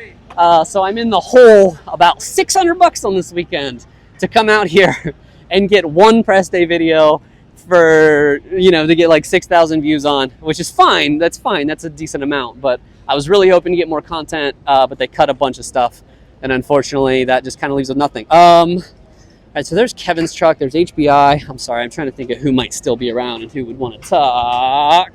So I'm in the hole about $600 on this weekend to come out here and get one press day video for, to get like 6,000 views on, which is fine. That's fine. That's a decent amount. But I was really hoping to get more content, but they cut a bunch of stuff. And unfortunately, that just kind of leaves with nothing. All right, so there's Kevin's truck. There's HBI. I'm sorry. I'm trying to think of who might still be around and who would want to talk.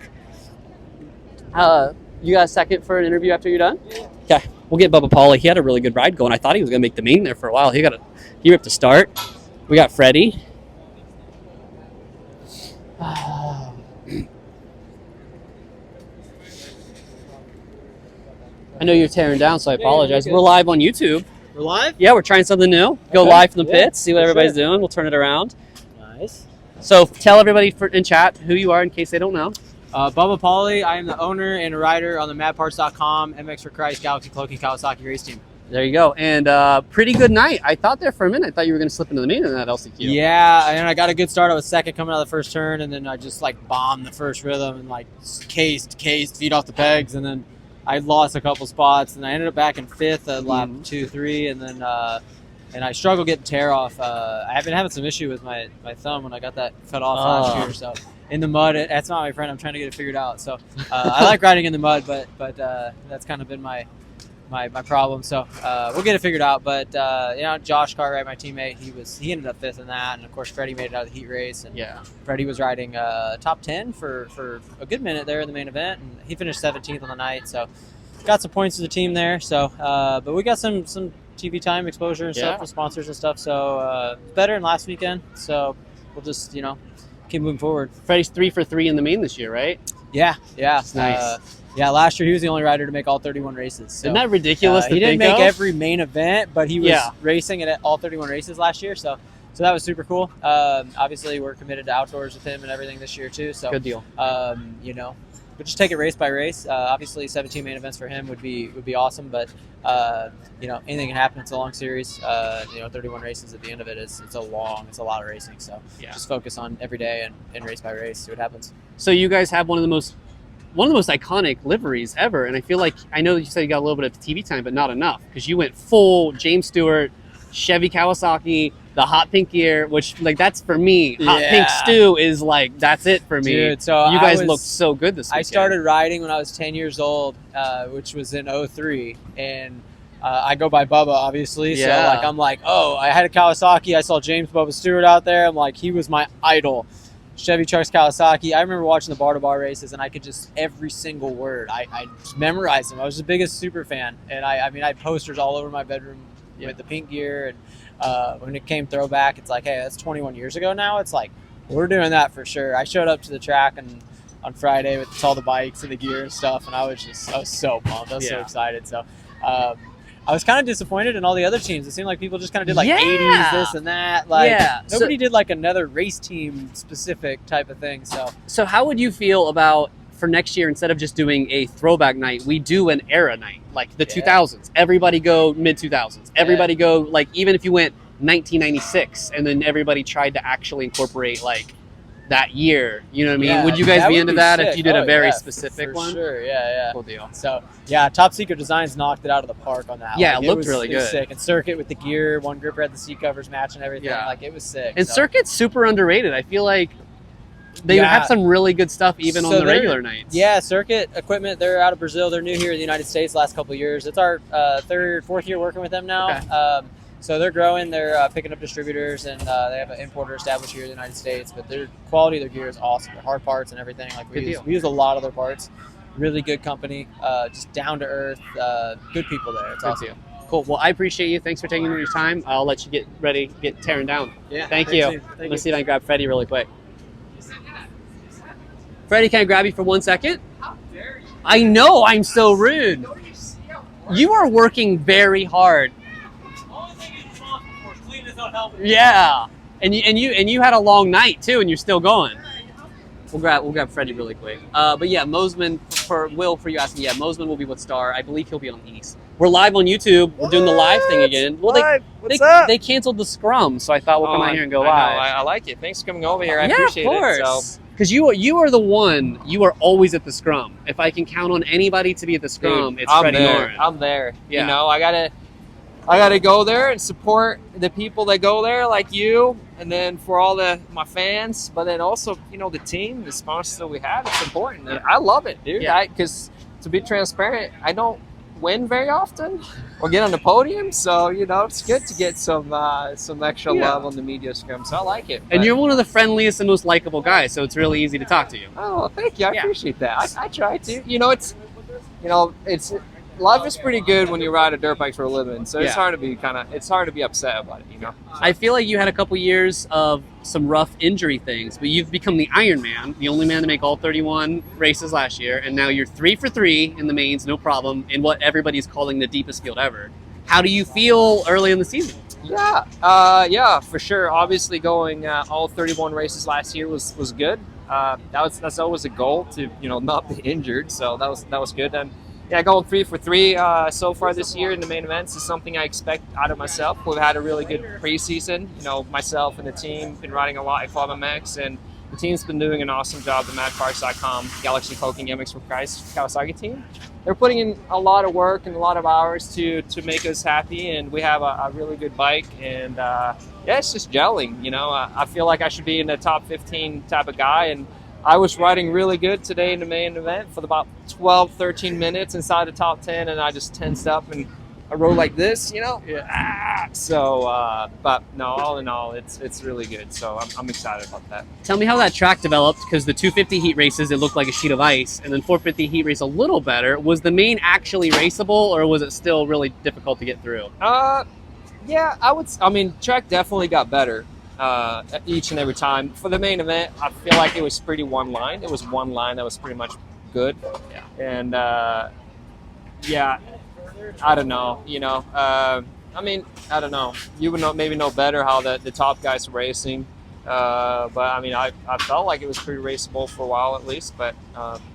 You got a second for an interview after you're done? Okay. We'll get Bubba Pauli. He had a really good ride going. I thought he was going to make the main there for a while. He ripped a start. We got Freddy. I know you're tearing down, so I apologize. We're live on YouTube. We're live? Yeah, we're trying something new. Go live from the pits, see what everybody's doing. We'll turn it around. Nice. So tell everybody in chat who you are in case they don't know. Bubba Pauli. I am the owner and a rider on the MadParts.com, MX for Christ, Galaxy Cloaky, Kawasaki race team. There you go. And pretty good night. I thought there for a minute. I thought you were going to slip into the main in that LCQ. Yeah, and I got a good start. I was second coming out of the first turn, and then I just bombed the first rhythm and cased, feet off the pegs, and then I lost a couple spots, and I ended up back in fifth at lap 2, 3, and then and I struggled getting tear off. I've been having some issue with my thumb when I got that cut off last year. So in the mud, that's not my friend. I'm trying to get it figured out. So I like riding in the mud, but that's kind of been my problem. So we'll get it figured out. But Josh Cartwright, my teammate, he ended up fifth in that, and of course Freddie made it out of the heat race. And Freddie was riding top 10 for a good minute there in the main event, and he finished 17th on the night. So got some points to the team there. So but we got some TV time exposure and stuff for sponsors and stuff. So better than last weekend. So we'll just keep moving forward. Freddie's 3 for 3 in the main this year, right? Yeah. That's nice. Last year he was the only rider to make all 31 races. So, isn't that ridiculous? He didn't make every main event, but he was racing at all 31 races last year. So that was super cool. Obviously, we're committed to outdoors with him and everything this year too. So good deal. But just take it race by race. Obviously, 17 main events for him would be awesome. But anything can happen. It's a long series. 31 races at the end of it it's a lot of racing. So just focus on every day and race by race. See what happens. So you guys have one of the most iconic liveries ever, and I know you said you got a little bit of TV time, but not enough, because you went full James Stewart, Chevy Kawasaki, the hot pink gear, which like that's for me. Hot Yeah. pink stew is like that's it for me. Dude, so you guys I was- looked so good this weekend. I started riding when I was 10 years old, which was in 03, and I go by Bubba, obviously. Yeah. So like I'm like, oh, I had a Kawasaki. I saw James Bubba Stewart out there. I'm like, he was my idol. Chevy trucks, Kawasaki. I remember watching the bar-to-bar races, and I could just every single word. I just memorized them. I was the biggest super fan, and I mean, I had posters all over my bedroom with the pink gear. And when it came throwback, it's like, hey, that's 21 years ago now. It's like we're doing that for sure. I showed up to the track and on Friday with all the bikes and the gear and stuff, and I was so pumped. I was so excited. So. I was kind of disappointed in all the other teams. It seemed like people just kind of did like 80s, this and that. Like nobody did like another race team specific type of thing. So how would you feel about for next year, instead of just doing a throwback night, we do an era night, like the 2000s. Everybody go mid 2000s. Everybody go like, even if you went 1996 and then everybody tried to actually incorporate like that year, you know what I mean? Yeah, would you guys that be would into be that sick. if you did a Oh, very yeah, specific for one? Sure, yeah. Cool deal. So yeah, Top Secret Designs knocked it out of the park on that. Yeah, like, it looked was really it was good. sick. And Circuit with the gear, one gripper had the seat covers matching everything. Yeah. Like it was sick. And so. Circuit's super underrated. I feel like they Yeah. have some really good stuff even on So the they're- regular nights. Yeah, Circuit Equipment, they're out of Brazil. They're new here in the United States last couple of years. It's our fourth year working with them now. Okay. So they're growing. They're picking up distributors, and they have an importer established here in the United States. But their quality of their gear is awesome. Their hard parts and everything. Like Good deal. we use a lot of their parts. Really good company. Just down to earth. Good people there. It's Good awesome. deal. Cool. Well, I appreciate you. Thanks for taking your time. I'll let you get ready, get tearing down. Yeah. Thank thanks, you. dude. I'm Thank gonna see if I can grab Freddie really quick. Freddie, can I grab you for 1 second? How dare you? I know I'm so rude. Don't you see how You are working very hard. only thing he's responsible for is cleaning his own helmet? Yeah, and you had a long night too, and you're still going. We'll grab Freddie really quick. But yeah, Mosman for you asking. Yeah, Mosman will be with Star. I believe he'll be on East. We're live on YouTube. We're doing the live thing again. Well, they canceled the scrum, so I thought we'll come out here and go live. I like it. Thanks for coming over here. I Yeah, appreciate of course. it. So, Because you are the one. You are always at the scrum. If I can count on anybody to be at the scrum, dude, it's I'm Freddy there. Noren. I'm there. Yeah. You know, I gotta go there and support the people that go there, like you, and then for all my fans. But then also, you know, the team, the sponsors that we have. It's important. Yeah. I love it, dude. Yeah. Because to be transparent, I don't win very often or get on the podium, so you know it's good to get some extra Yeah. love on the media scrum. So I like it. And But- you're one of the friendliest and most likable guys, so it's really easy to talk to you. Oh, thank you. I Yeah. appreciate that. I try to. You know, it's life is pretty good when you ride a dirt bike for a living. So it's Yeah. hard to be upset about it. You know. I feel like you had a couple years of some rough injury things, but you've become the Iron Man, the only man to make all 31 races last year, and now you're 3 for 3 in the mains, no problem, in what everybody's calling the deepest field ever. How do you feel early in the season? Yeah, for sure. Obviously, going all 31 races last year was good. That's always a goal to not be injured. So that was good. And yeah, going 3 for 3 so far this year in the main events is something I expect out of myself. We've had a really good preseason. Myself and the team been riding a lot at Club MX, and the team's been doing an awesome job. The MadCars.com Galaxy Coking MX for Christ Kawasaki team. They're putting in a lot of work and a lot of hours to make us happy, and we have a really good bike. And it's just gelling. I feel like I should be in the top 15 type of guy, and I was riding really good today in the main event for about 12, 13 minutes inside the top 10, and I just tensed up and I rode like this, Yeah. So, but no, all in all, it's really good. So I'm excited about that. Tell me how that track developed, because the 250 heat races, it looked like a sheet of ice, and then 450 heat race a little better. Was the main actually raceable, or was it still really difficult to get through? Yeah, track definitely got better each and every time. For the main event, I feel like it was pretty one line. It was one line that was pretty much good. Yeah. And I don't know. I don't know. You would maybe know better how the top guys are racing. But I felt like it was pretty raceable for a while at least. But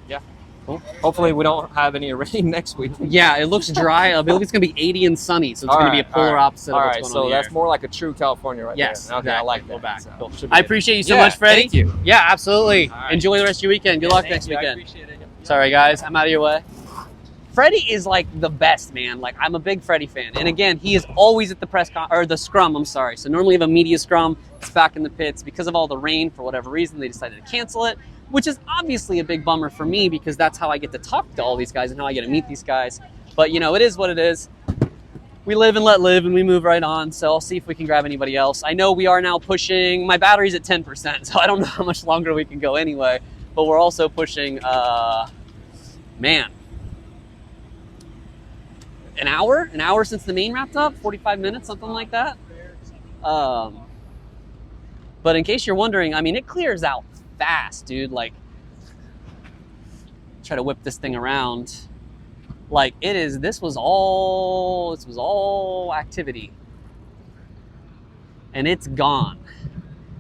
yeah. Cool. Hopefully we don't have any rain next week. Yeah, it looks dry. I believe it's going to be 80 and sunny, so it's going to be a polar opposite of what's going on so here. that's more like a true California right Yes, there. Okay, exactly. I like that. Go back. So, Cool. should be I good. appreciate you so Yeah, much, Freddie. thank you. Yeah, absolutely. All right. Enjoy the rest of your weekend. Good luck Thank next you. I weekend. appreciate it. Sorry, guys. I'm out of your way. Freddy is like the best, man. Like, I'm a big Freddy fan. And again, he is always at the the scrum, I'm sorry. So normally we have a media scrum. It's back in the pits. Because of all the rain, for whatever reason, they decided to cancel it, which is obviously a big bummer for me because that's how I get to talk to all these guys and how I get to meet these guys. But, you know, it is what it is. We live and let live, and we move right on. So I'll see if we can grab anybody else. I know we are now pushing, my battery's at 10%, so I don't know how much longer we can go anyway. But we're also pushing, man, an hour since the main wrapped up, 45 minutes, something like that. But in case you're wondering, I mean, it clears out fast, dude. Like, try to whip this thing around. Like, this was all activity. And it's gone.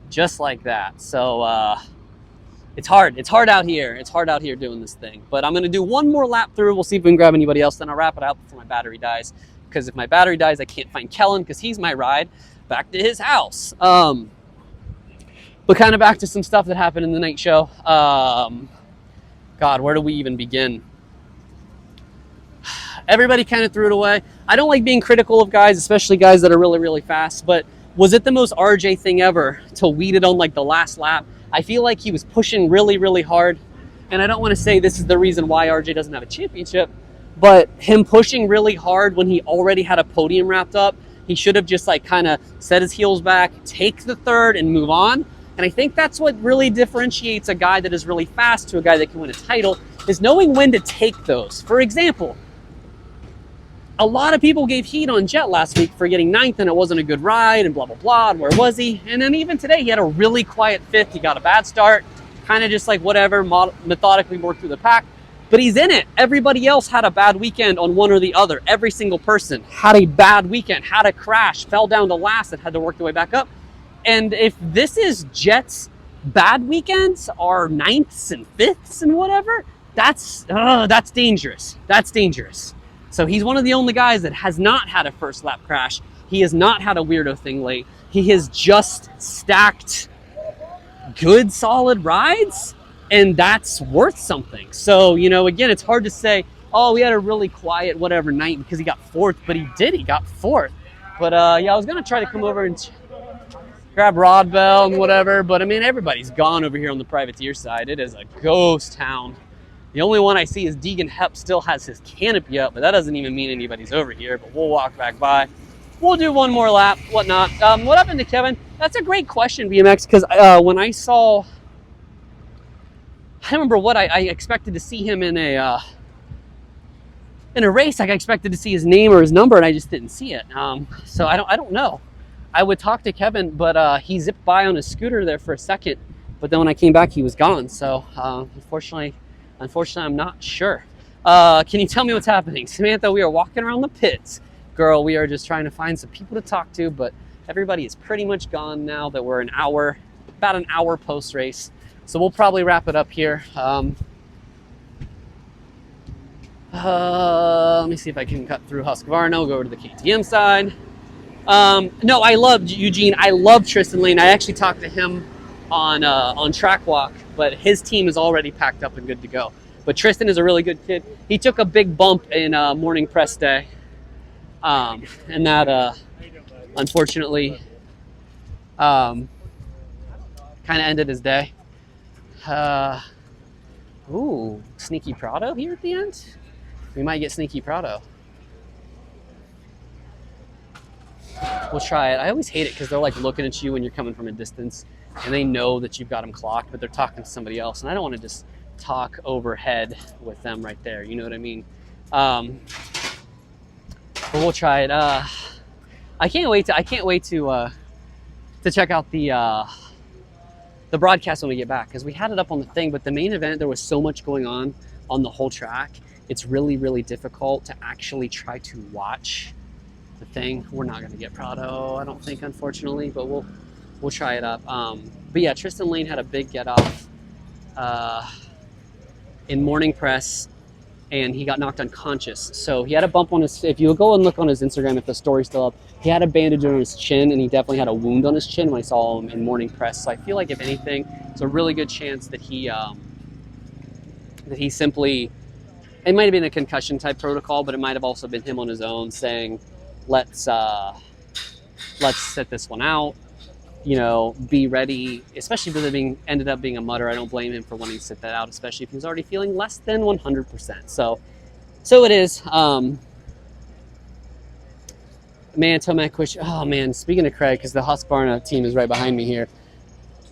Just like that. So, it's hard out here. It's hard out here doing this thing. But I'm going to do one more lap through. We'll see if we can grab anybody else. Then I'll wrap it out before my battery dies. Because if my battery dies, I can't find Kellen because he's my ride back to his house. But kind of back to some stuff that happened in the night show. God, where do we even begin? Everybody kind of threw it away. I don't like being critical of guys, especially guys that are really, really fast. But was it the most RJ thing ever to weed it on like the last lap? I feel like he was pushing really, really hard. And I don't want to say this is the reason why RJ doesn't have a championship, but him pushing really hard when he already had a podium wrapped up, he should have just like kind of set his heels back, take the third and move on. And I think that's what really differentiates a guy that is really fast to a guy that can win a title, is knowing when to take those. For example, a lot of people gave heat on Jet last week for getting 9th and it wasn't a good ride and blah, blah, blah. And where was he? And then even today, he had a really quiet 5th. He got a bad start, kind of just like whatever, methodically worked through the pack. But he's in it. Everybody else had a bad weekend on one or the other. Every single person had a bad weekend, had a crash, fell down to last and had to work their way back up. And if this is Jet's bad weekends, are 9ths and 5ths and whatever, that's dangerous. That's dangerous. So he's one of the only guys that has not had a first lap crash. He has not had a weirdo thing late. He has just stacked good, solid rides, and that's worth something. So, you know, again, it's hard to say, oh, we had a really quiet whatever night because he got 4th, but he got 4th. But yeah, I was gonna try to come over and grab Rod Bell and whatever, but I mean, everybody's gone over here on the privateer side. It is a ghost town. The only one I see is Deegan Hepp still has his canopy up, but that doesn't even mean anybody's over here, but we'll walk back by. We'll do one more lap, whatnot. What happened to Kevin? That's a great question, BMX, because when I saw, I remember what I expected to see him in a race. I expected to see his name or his number, and I just didn't see it. So I don't know. I would talk to Kevin, but he zipped by on his scooter there for a second, but then when I came back, he was gone. So unfortunately, I'm not sure. Can you tell me what's happening? Samantha, we are walking around the pits. Girl, we are just trying to find some people to talk to, but everybody is pretty much gone now that we're about an hour post-race. So we'll probably wrap it up here. Let me see if I can cut through Husqvarna. We'll go over to the KTM side. No, I love Eugene. I love Tristan Lane. I actually talked to him on Track Walk, but his team is already packed up and good to go. But Tristan is a really good kid. He took a big bump in morning press day, and that unfortunately kind of ended his day. Ooh, Sneaky Prado here at the end. We might get Sneaky Prado. We'll try it. I always hate it because they're like looking at you when you're coming from a distance and they know that you've got them clocked, but they're talking to somebody else. And I don't want to just talk overhead with them right there. You know what I mean? But we'll try it. I can't wait to check out the broadcast when we get back, because we had it up on the thing, but the main event, there was so much going on the whole track. It's really, really difficult to actually try to watch the thing. We're not going to get Prado, I don't think, unfortunately, but we'll try it up. But yeah, Tristan Lane had a big get off in morning press, and he got knocked unconscious. So he had a bump on his, if you go and look on his Instagram, if the story's still up, he had a bandage on his chin, and he definitely had a wound on his chin when I saw him in morning press. So I feel like, if anything, it's a really good chance that he simply it might have been a concussion type protocol, but it might have also been him on his own saying, let's sit this one out, you know, be ready, especially with it ended up being a mutter. I don't blame him for wanting to sit that out, especially if he was already feeling less than 100%. So it is. Man, Tomac, oh man, speaking of Craig, because the Husqvarna team is right behind me here.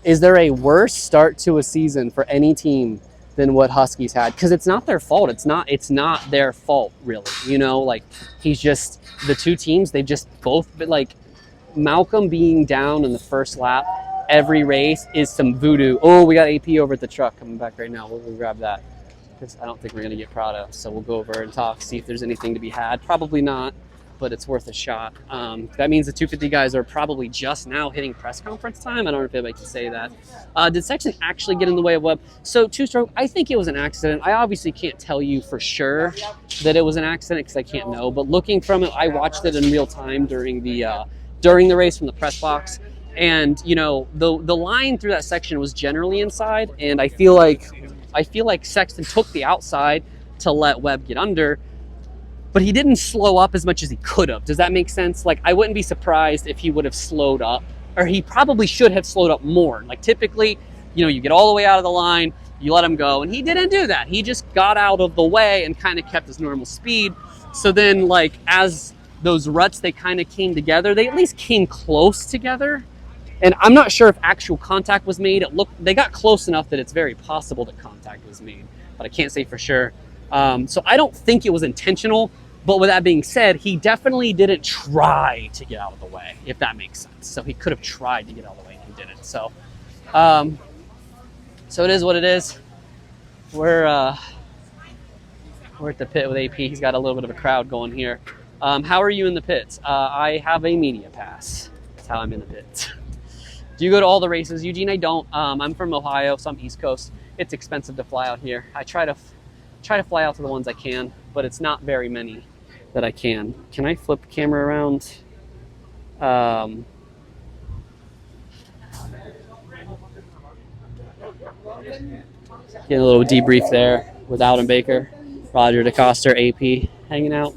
Is there a worse start to a season for any team than what Huskies had? Because it's not their fault. It's not their fault, really. You know, like, he's just, the two teams, they've just both been, like, Malcolm being down in the first lap every race is some voodoo. Oh, we got AP over at the truck coming back right now. We'll grab that, because I don't think we're going to get Prado. So we'll go over and talk, see if there's anything to be had. Probably not, but it's worth a shot. That means the 250 guys are probably just now hitting press conference time. I don't know if anybody can say that. Did Sexton actually get in the way of Webb? So two-stroke, I think it was an accident. I obviously can't tell you for sure that it was an accident because I can't know. But looking from it, I watched it in real time during the race from the press box. And, you know, the line through that section was generally inside. And I feel like Sexton took the outside to let Webb get under. But he didn't slow up as much as he could have. Does that make sense? Like, I wouldn't be surprised if he would have slowed up, or he probably should have slowed up more. Like, typically, you know, you get all the way out of the line, you let him go, and he didn't do that. He just got out of the way and kind of kept his normal speed. So then, like, as those ruts, they kind of came together. They at least came close together. And I'm not sure if actual contact was made. They got close enough that it's very possible that contact was made, but I can't say for sure. So I don't think it was intentional. But with that being said, he definitely didn't try to get out of the way, if that makes sense. So he could have tried to get out of the way and he didn't. So, so it is what it is. We're at the pit with AP. He's got a little bit of a crowd going here. How are you in the pits? I have a media pass. That's how I'm in the pits. Do you go to all the races? Eugene, I don't. I'm from Ohio, so I'm East Coast. It's expensive to fly out here. I try to fly out to the ones I can, but it's not very many that I can. Can I flip the camera around? Getting a little debrief there with Alden Baker, Roger DeCoster, AP hanging out.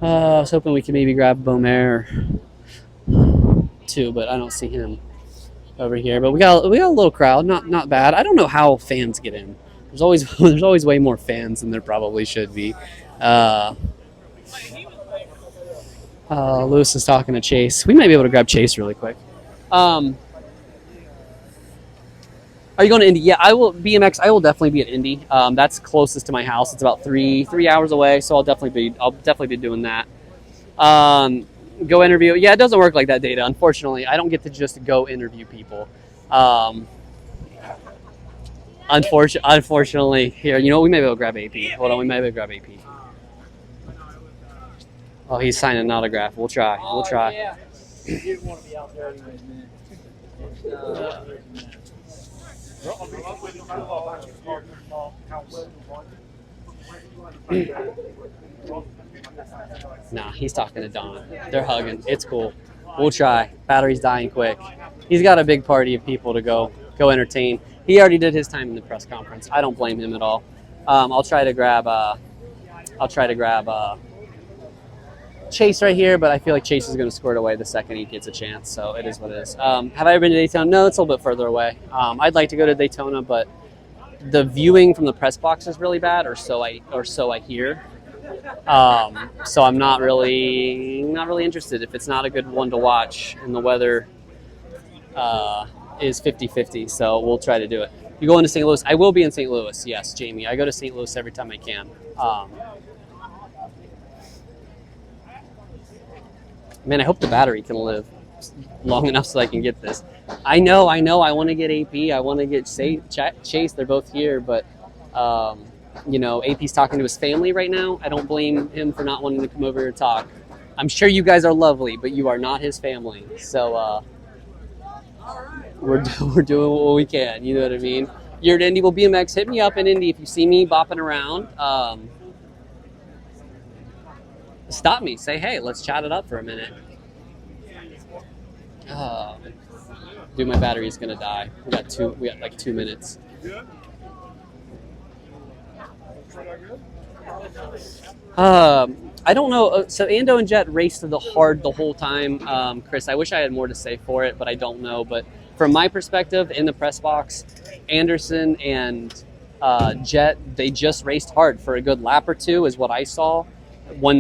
I was hoping we could maybe grab Beaumare too, but I don't see him over here. But we got a little crowd, not bad. I don't know how fans get in. There's always way more fans than there probably should be. Lewis is talking to Chase. We might be able to grab Chase really quick. Are you going to Indy? Yeah, I will. BMX. I will definitely be at Indy. That's closest to my house. It's about three hours away, so I'll definitely be doing that. Go interview. Yeah, it doesn't work like that, Data. Unfortunately, I don't get to just go interview people. Unfortunately, here, you know, we may be able to grab AP. Hold on, we may be able to grab AP. Oh, he's signing an autograph. We'll try. Yeah. You didn't want to be out there anyways, man. Nah, he's talking to Don. They're hugging. It's cool. We'll try. Battery's dying quick. He's got a big party of people to go entertain. He already did his time in the press conference. I don't blame him at all. I'll try to grab Chase right here, but I feel like Chase is going to squirt away the second he gets a chance. So it is what it is. Have I ever been to Daytona? No, it's a little bit further away. I'd like to go to Daytona, but the viewing from the press box is really bad, or so I hear. So I'm not really interested if it's not a good one to watch and the weather is 50-50. So we'll try to do it. You going to St. Louis? I will be in St. Louis. Yes, Jamie. I go to St. Louis every time I can. Man, I hope the battery can live long enough so I can get this. I know. I want to get AP. I want to get Chase. They're both here, but you know, AP's talking to his family right now. I don't blame him for not wanting to come over here and talk. I'm sure you guys are lovely, but you are not his family. So we're doing what we can. You know what I mean? You're at Indy. Well, BMX, hit me up in Indy if you see me bopping around. Stop me. Say, hey, let's chat it up for a minute. Dude, my battery is gonna die. We got like 2 minutes. I don't know. So Ando and Jet raced the hard the whole time. Chris, I wish I had more to say for it, but I don't know. But from my perspective in the press box, Anderson and Jet, they just raced hard for a good lap or two is what I saw. When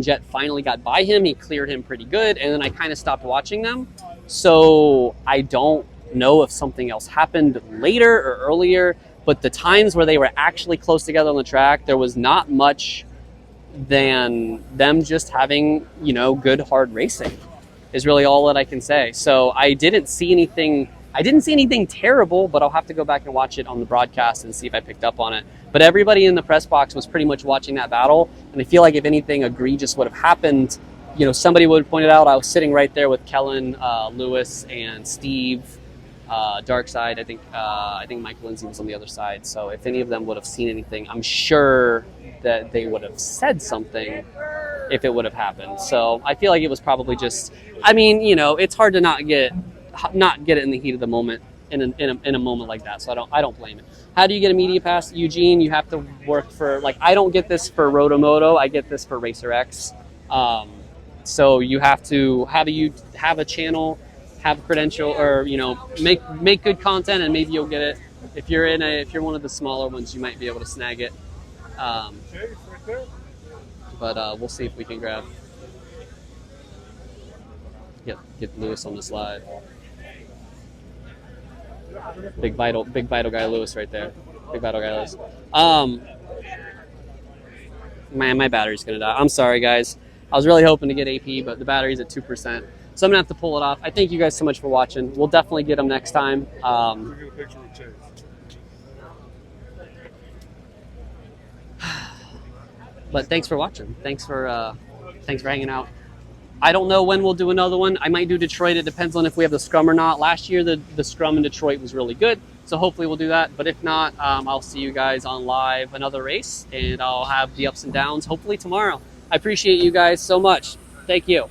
Jet finally got by him, he cleared him pretty good, and then I kind of stopped watching them. So I don't know if something else happened later or earlier, but the times where they were actually close together on the track, there was not much than them just having, good hard racing is really all that I can say. So I didn't see anything terrible, but I'll have to go back and watch it on the broadcast and see if I picked up on it. But everybody in the press box was pretty much watching that battle, and I feel like if anything egregious would have happened, somebody would have pointed out. I was sitting right there with Kellen, Lewis, and Steve, Darkside. I think Mike Lindsay was on the other side. So if any of them would have seen anything, I'm sure that they would have said something if it would have happened. So I feel like it was probably just. It's hard to not get it in the heat of the moment in a moment like that. So I don't blame it. How do you get a media pass, Eugene? You have to work for I don't get this for RotoMoto. I get this for Racer X. So you have to have a channel, have a credential, or make good content, and maybe you'll get it. If you're one of the smaller ones, you might be able to snag it. But we'll see if we can get Lewis on the slide. Big vital guy Lewis right there. Big vital guy Lewis. Man, my battery's gonna die. I'm sorry, guys. I was really hoping to get AP, but the battery's at 2%. So I'm gonna have to pull it off. I thank you guys so much for watching. We'll definitely get them next time. But thanks for watching. Thanks for hanging out. I don't know when we'll do another one. I might do Detroit. It depends on if we have the scrum or not. Last year, the scrum in Detroit was really good. So hopefully we'll do that. But if not, I'll see you guys on live another race, and I'll have the ups and downs hopefully tomorrow. I appreciate you guys so much. Thank you.